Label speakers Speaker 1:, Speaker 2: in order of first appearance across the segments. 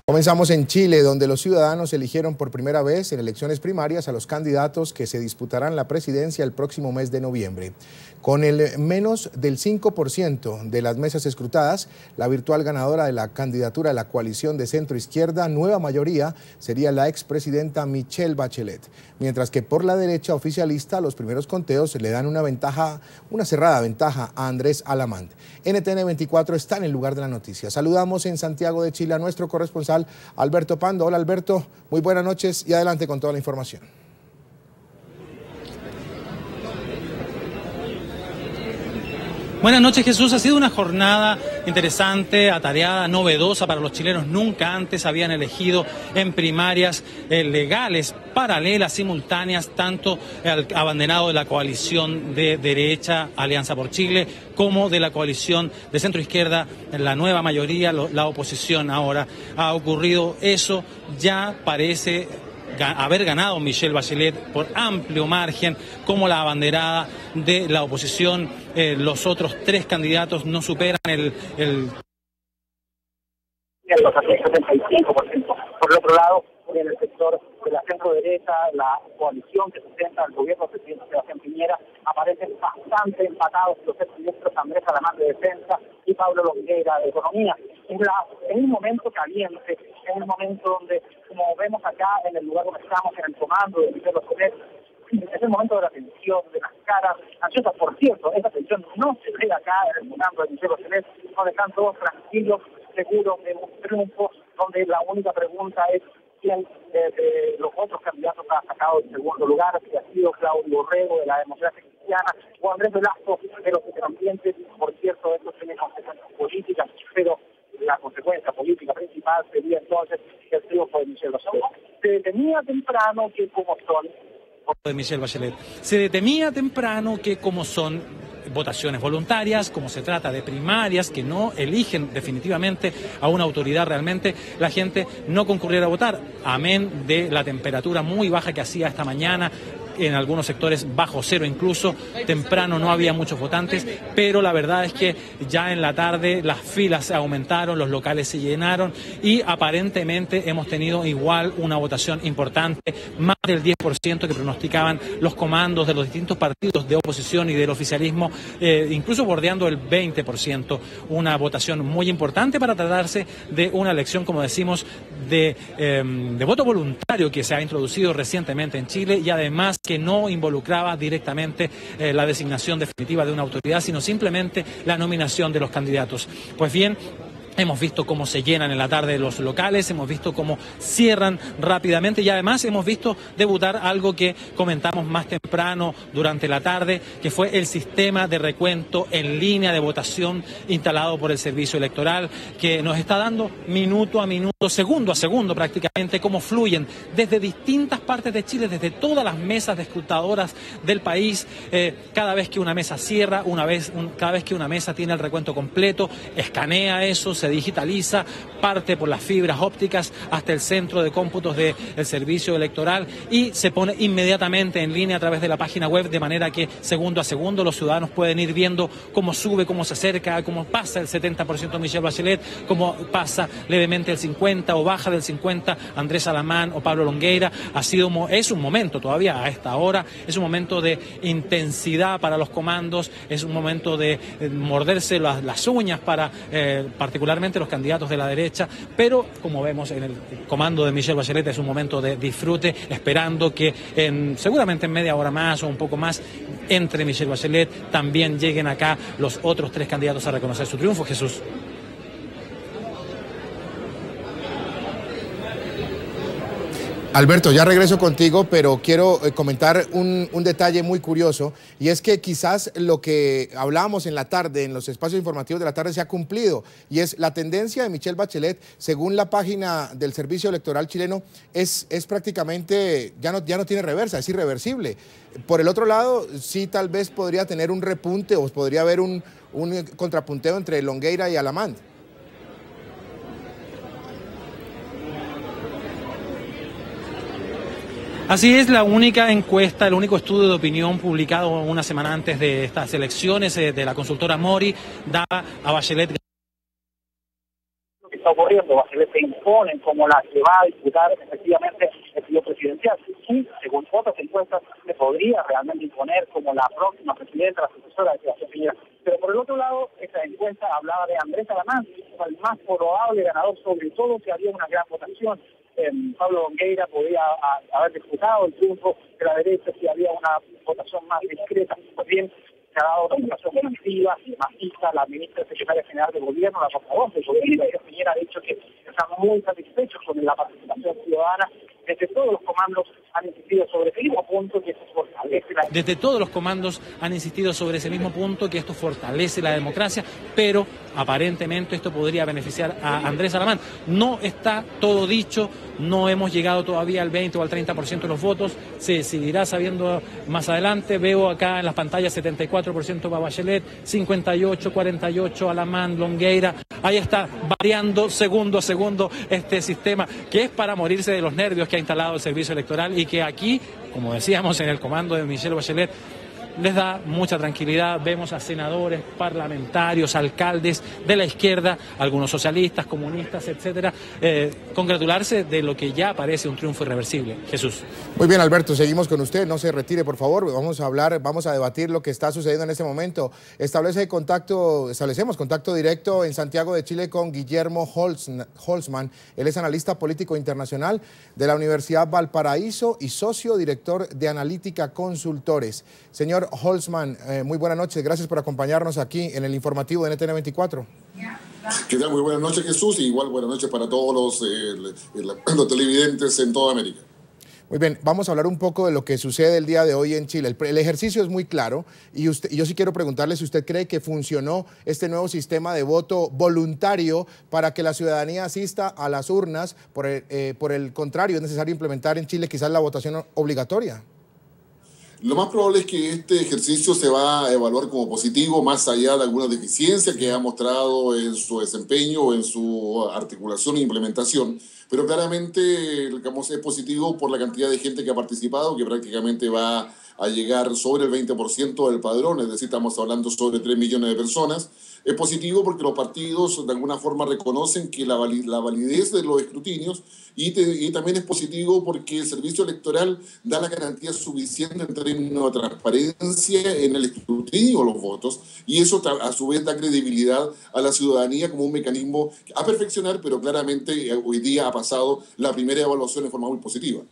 Speaker 1: Comenzamos en Chile, donde los ciudadanos eligieron por primera vez en elecciones primarias a los candidatos que se disputarán la presidencia el próximo mes de noviembre. Con el menos del 5% de las mesas escrutadas, la virtual ganadora de la candidatura de la coalición de centro-izquierda Nueva Mayoría sería la expresidenta Michelle Bachelet, mientras que por la derecha oficialista los primeros conteos le dan una cerrada ventaja a Andrés Alamán. NTN 24 está en el lugar de la noticia. Saludamos en Santiago de Chile a nuestro corresponsal Alberto Pando. Hola Alberto, muy buenas noches y adelante con toda la información.
Speaker 2: Buenas noches, Jesús. Ha sido una jornada interesante, atareada, novedosa para los chilenos. Nunca antes habían elegido en primarias legales, paralelas, simultáneas, tanto al abanderado de la coalición de derecha, Alianza por Chile, como de la coalición de centro-izquierda, la Nueva Mayoría, la oposición. Ahora ha ocurrido eso, ya parece haber ganado Michelle Bachelet por amplio margen como la abanderada de la oposición. Los otros tres candidatos no superan el
Speaker 3: 75%. Por el otro lado, en el sector de la centro-derecha, la coalición que sustenta al gobierno del presidente Sebastián Piñera, aparecen bastante empatados los exministros Andrés Alamán de Defensa y Pablo Longueira de Economía. En un momento caliente, en un momento donde, como vemos acá en el lugar donde estamos, en el comando de Michelle Bachelet, es el momento de la tensión, de las caras ansiosas. Por cierto, esa tensión no se ve acá en el comando de Michelle Bachelet, donde están todos tranquilos, seguros de un triunfo, donde la única pregunta es quién de los otros candidatos ha sacado el segundo lugar, si ha sido Claudio Borrego de la Democracia Cristiana o Andrés Velasco de los independientes. Por cierto, esto tiene consecuencias políticas, pero la consecuencia política principal sería entonces el triunfo de Michelle Bachelet. Se temía temprano que
Speaker 2: como son votaciones voluntarias, como se trata de primarias que no eligen definitivamente a una autoridad realmente, la gente no concurriera a votar, amén de la temperatura muy baja que hacía esta mañana, en algunos sectores bajo cero incluso. Temprano no había muchos votantes, pero la verdad es que ya en la tarde las filas se aumentaron, los locales se llenaron y aparentemente hemos tenido igual una votación importante, más del 10% que pronosticaban los comandos de los distintos partidos de oposición y del oficialismo, incluso bordeando el 20%, una votación muy importante para tratarse de una elección, como decimos, de voto voluntario que se ha introducido recientemente en Chile y además que no involucraba directamente la designación definitiva de una autoridad, sino simplemente la nominación de los candidatos. Pues bien, hemos visto cómo se llenan en la tarde los locales, hemos visto cómo cierran rápidamente y además hemos visto debutar algo que comentamos más temprano durante la tarde, que fue el sistema de recuento en línea de votación instalado por el Servicio Electoral, que nos está dando minuto a minuto, segundo a segundo prácticamente, cómo fluyen desde distintas partes de Chile, desde todas las mesas de escrutadoras del país. Cada vez que una mesa cierra, cada vez que una mesa tiene el recuento completo, escanea eso, se digitaliza, parte por las fibras ópticas hasta el centro de cómputos del Servicio Electoral y se pone inmediatamente en línea a través de la página web, de manera que segundo a segundo los ciudadanos pueden ir viendo cómo sube, cómo se acerca, cómo pasa el 70% Michelle Bachelet, cómo pasa levemente el 50% o baja del 50% Andrés Alamán o Pablo Longueira. Es un momento todavía a esta hora, es un momento de intensidad para los comandos, es un momento de morderse las uñas para particularmente los candidatos de la derecha, pero como vemos en el comando de Michelle Bachelet es un momento de disfrute, esperando que seguramente en media hora más o un poco más entre Michelle Bachelet también lleguen acá los otros tres candidatos a reconocer su triunfo. Jesús.
Speaker 1: Alberto, ya regreso contigo, pero quiero comentar un detalle muy curioso, y es que quizás lo que hablábamos en la tarde, en los espacios informativos de la tarde, se ha cumplido, y es la tendencia de Michelle Bachelet, según la página del Servicio Electoral chileno, es prácticamente, ya no tiene reversa, es irreversible. Por el otro lado, sí tal vez podría tener un repunte o podría haber un contrapunteo entre Longueira y Alamán.
Speaker 2: Así es, la única encuesta, el único estudio de opinión publicado una semana antes de estas elecciones de la consultora Mori da a Bachelet
Speaker 3: está ocurriendo. Bachelet se imponen como la que va a disputar efectivamente el periodo presidencial. Y según otras encuestas, se podría realmente imponer como la próxima presidenta, la sucesora de Sebastián Piñera. Pero por el otro lado, esa encuesta hablaba de Andrés Alamán como el más probable ganador, sobre todo si había una gran votación. Pablo Longueira podría haber disputado el triunfo de la derecha si había una votación más discreta. Pues bien, se ha dado una votación masiva, la ministra secretaria general del gobierno, la portavoz del gobierno, Piñera, ha dicho que están muy satisfechos con la participación ciudadana. Desde todos los comandos han insistido sobre ese mismo punto, que esto fortalece la...
Speaker 2: Desde todos los comandos han insistido sobre ese mismo punto, que esto fortalece la democracia, pero aparentemente esto podría beneficiar a Andrés Alamán. No está todo dicho, no hemos llegado todavía al 20 o al 30% de los votos, se decidirá sabiendo más adelante. Veo acá en las pantallas 74% para Bachelet, 58, 48 Alamán, Longueira. Ahí está variando segundo a segundo este sistema, que es para morirse de los nervios que ha instalado el servicio electoral y que aquí, como decíamos, en el comando de Michelle Bachelet, les da mucha tranquilidad. Vemos a senadores, parlamentarios, alcaldes de la izquierda, algunos socialistas, comunistas, etcétera, congratularse de lo que ya parece un triunfo irreversible. Jesús.
Speaker 1: Muy bien, Alberto, seguimos con usted. No se retire, por favor. Vamos a debatir lo que está sucediendo en este momento. Establecemos contacto directo en Santiago de Chile con Guillermo Holzman. Él es analista político internacional de la Universidad Valparaíso y socio director de Analítica Consultores. Señor Holzman, muy buenas noches. Gracias por acompañarnos aquí en el informativo de NTN 24.
Speaker 4: ¿Qué tal? Muy buenas noches, Jesús, y igual buenas noches para todos los televidentes en toda América.
Speaker 1: Muy bien, vamos a hablar un poco de lo que sucede el día de hoy en Chile. El ejercicio es muy claro y yo sí quiero preguntarle si usted cree que funcionó este nuevo sistema de voto voluntario para que la ciudadanía asista a las urnas. Por el contrario, es necesario implementar en Chile quizás la votación obligatoria.
Speaker 4: Lo más probable es que este ejercicio se va a evaluar como positivo, más allá de algunas deficiencias que ha mostrado en su desempeño o en su articulación e implementación. Pero claramente, digamos, es positivo por la cantidad de gente que ha participado, que prácticamente va a llegar sobre el 20% del padrón, es decir, estamos hablando sobre 3 millones de personas. Es positivo porque los partidos de alguna forma reconocen que la validez de los escrutinios y también es positivo porque el servicio electoral da la garantía suficiente en términos de transparencia en el escrutinio de los votos y eso a su vez da credibilidad a la ciudadanía como un mecanismo a perfeccionar, pero claramente hoy día ha pasado la primera evaluación de forma muy positiva.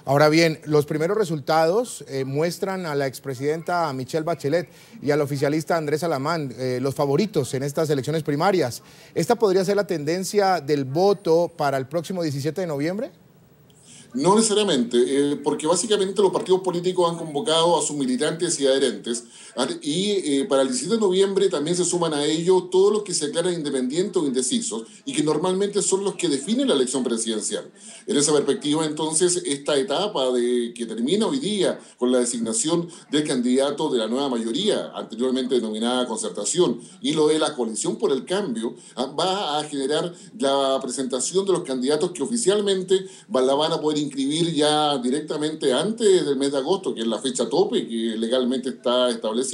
Speaker 1: Ahora bien, los primeros resultados muestran a la expresidenta Michelle Bachelet y al oficialista Andrés Alamán, los favoritos en estas elecciones primarias. ¿Esta podría ser la tendencia del voto para el próximo 17 de noviembre?
Speaker 4: No necesariamente, porque básicamente los partidos políticos han convocado a sus militantes y adherentes y para el 17 de noviembre también se suman a ello todos los que se declaran independientes o indecisos y que normalmente son los que definen la elección presidencial. En esa perspectiva, entonces, esta etapa que termina hoy día con la designación del candidato de la nueva mayoría, anteriormente denominada Concertación, y lo de la Coalición por el Cambio, va a generar la presentación de los candidatos que oficialmente la van a poder inscribir ya directamente antes del mes de agosto, que es la fecha tope que legalmente está establecida,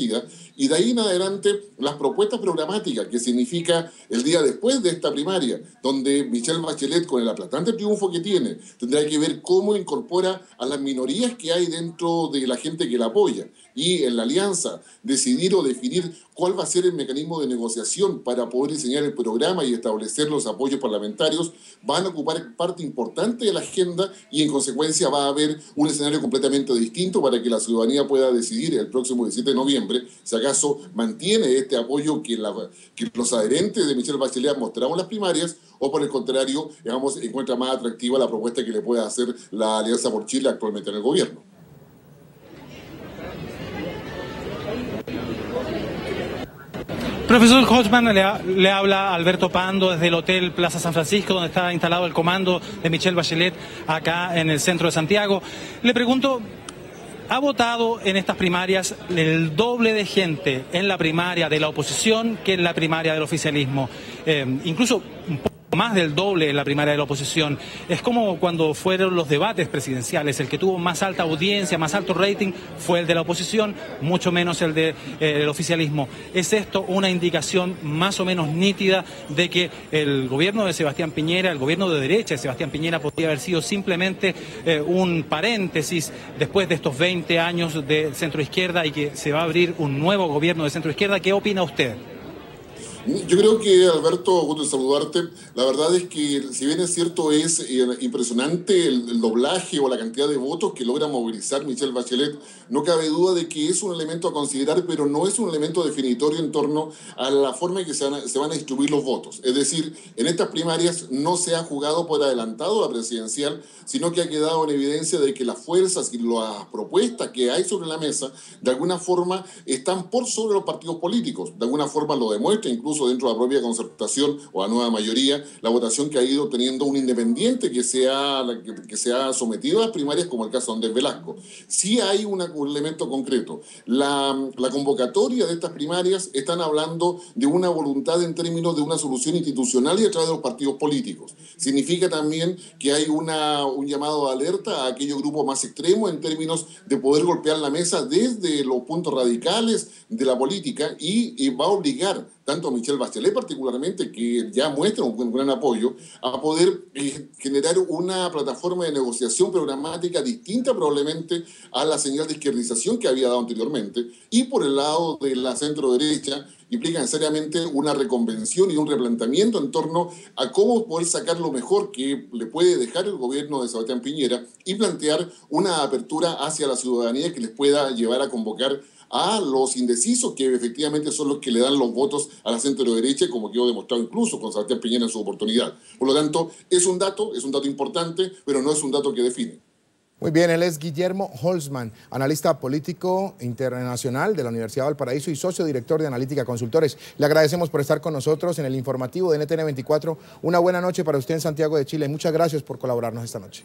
Speaker 4: y de ahí en adelante las propuestas programáticas, que significa el día después de esta primaria, donde Michelle Bachelet, con el aplastante triunfo que tiene, tendrá que ver cómo incorpora a las minorías que hay dentro de la gente que la apoya, y en la alianza decidir o definir cuál va a ser el mecanismo de negociación para poder diseñar el programa y establecer los apoyos parlamentarios, van a ocupar parte importante de la agenda y en consecuencia va a haber un escenario completamente distinto para que la ciudadanía pueda decidir el próximo 17 de noviembre si acaso mantiene este apoyo que los adherentes de Michelle Bachelet han mostrado en las primarias o por el contrario, digamos, encuentra más atractiva la propuesta que le puede hacer la Alianza por Chile actualmente en el gobierno.
Speaker 2: Profesor Holzman, le habla Alberto Pando desde el Hotel Plaza San Francisco, donde está instalado el comando de Michelle Bachelet, acá en el centro de Santiago. Le pregunto, ¿ha votado en estas primarias el doble de gente en la primaria de la oposición que en la primaria del oficialismo? Incluso un poco más del doble en la primaria de la oposición. Es como cuando fueron los debates presidenciales, el que tuvo más alta audiencia, más alto rating fue el de la oposición, mucho menos el del oficialismo. ¿Es esto una indicación más o menos nítida de que el gobierno de Sebastián Piñera, el gobierno de derecha de Sebastián Piñera, podría haber sido simplemente un paréntesis después de estos 20 años de centroizquierda y que se va a abrir un nuevo gobierno de centroizquierda? ¿Qué opina usted?
Speaker 4: Yo creo que, Alberto, gusto saludarte. La verdad es que, si bien es cierto, es impresionante el doblaje o la cantidad de votos que logra movilizar Michelle Bachelet, no cabe duda de que es un elemento a considerar, pero no es un elemento definitorio en torno a la forma en que se van a distribuir los votos. Es decir, en estas primarias no se ha jugado por adelantado la presidencial, sino que ha quedado en evidencia de que las fuerzas y las propuestas que hay sobre la mesa, de alguna forma, están por sobre los partidos políticos. De alguna forma lo demuestra, incluso dentro de la propia concertación o la nueva mayoría, la votación que ha ido teniendo un independiente que se ha sometido a las primarias, como el caso de Andrés Velasco. Sí hay un elemento concreto. La convocatoria de estas primarias están hablando de una voluntad en términos de una solución institucional y a través de los partidos políticos. Significa también que hay un llamado de alerta a aquellos grupos más extremos en términos de poder golpear la mesa desde los puntos radicales de la política y va a obligar tanto a Michelle Bachelet particularmente, que ya muestra un gran apoyo, a poder generar una plataforma de negociación programática distinta probablemente a la señal de izquierdización que había dado anteriormente, y por el lado de la centro-derecha implica necesariamente una reconvención y un replanteamiento en torno a cómo poder sacar lo mejor que le puede dejar el gobierno de Sebastián Piñera y plantear una apertura hacia la ciudadanía que les pueda llevar a convocar a los indecisos, que efectivamente son los que le dan los votos a la centro-derecha, como quedó demostrado incluso con Sebastián Piñera en su oportunidad. Por lo tanto, es un dato importante, pero no es un dato que define.
Speaker 1: Muy bien, él es Guillermo Holzman, analista político internacional de la Universidad de Valparaíso y socio director de Analítica Consultores. Le agradecemos por estar con nosotros en el informativo de NTN 24. Una buena noche para usted en Santiago de Chile. Muchas gracias por colaborarnos esta noche.